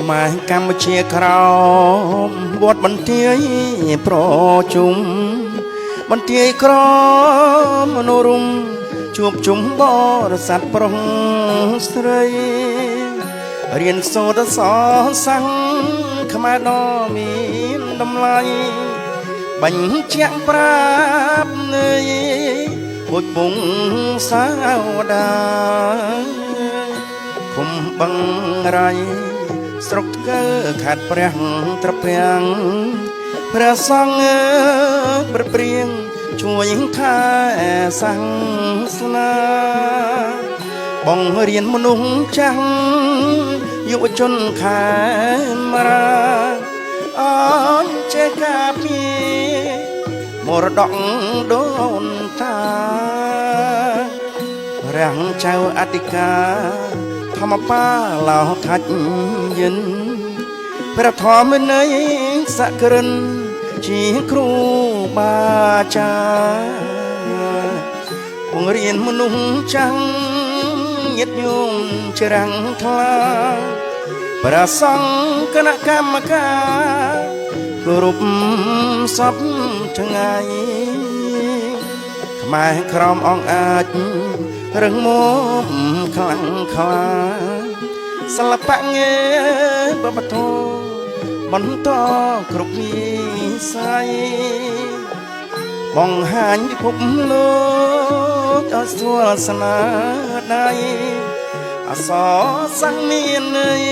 ខ្មែរកម្ពុជាក្រោមវត្តបន្ទាយប្រជុំបន្ទាយក្រមមនោរមជួបជុំបរិស័ទប្រុសស្រីរៀនសូត្រសរសាំងខ្មែរដ៏មានតម្លៃបញ្ជាក់ប្រាប់នៃពុជពងសាវតាឃុំបឹងរៃស្រុកថ្កើខេត្តព្រះត្រពាំងព្រះសង្ឃប្រព្រៀងជួយខែសាសនាបង្រៀនមនុស្សចាស់យុវជនខេមរាអនចេះការពីមរតកដូនតារាំងចៅអធិការធម្មបាលោថាច់យិនព្រះធម្មនៃសក្រិនជាគ្រូបាចាបង្រៀនមនុស្សចាំងញាតិញោមច្រាំងថ្លាព្រះសង្ឃគណៈកម្មការគ្រប់សពថ្ងៃខ្មែរក្រមអង្គអាចរឹងមាំខ្លាំងខ្លាសិល្បៈងាបបធម៌បន្តគ្រប់វិស័យបង្ហាញពិភពលោកអស្ចារ្យស្នាដៃអសរសាំងមានន័យ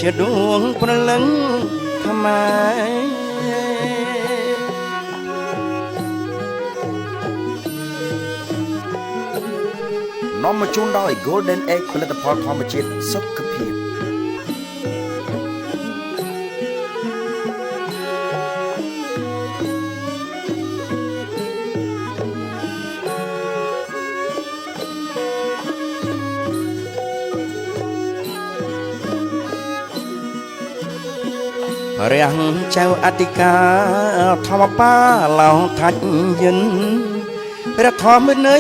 ជាដួងព្រលឹងខ្មែរនាំមកជូនដោយ Golden Egg ផលិតផលធម្មជាតិសុខភាពរាំងចៅអធិការធម្មបាលោថាច់យិនព្រះធម្មនៃ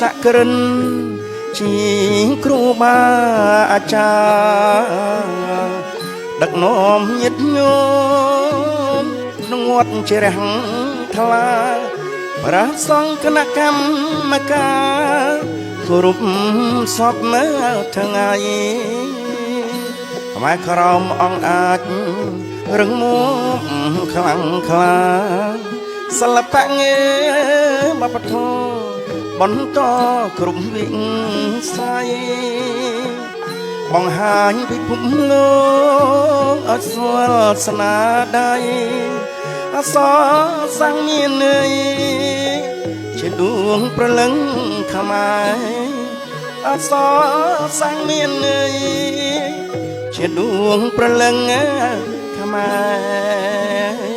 សក្រិនជាគ្រូបាអាចារ្យដឹកនាំញាតិញោមក្នុងវត្តជ្រះថ្លាព្រះសង្ឃគណៈកម្មការគ្រប់សពនៅថ្ងៃខ្មែរក្រមអង្គអាចរឹងមាំខ្លាំងខ្លាសិល្បៈងាបបធម៌បន្តគ្រប់វិស័យបង្ហាញពិភពលោកអស្ចារ្យស្នាដៃអសរសាំងមានន័យជាដួងព្រលឹងខ្មែរអសរសាំងមានន័យជាដួងព្រលឹងខ្មែរ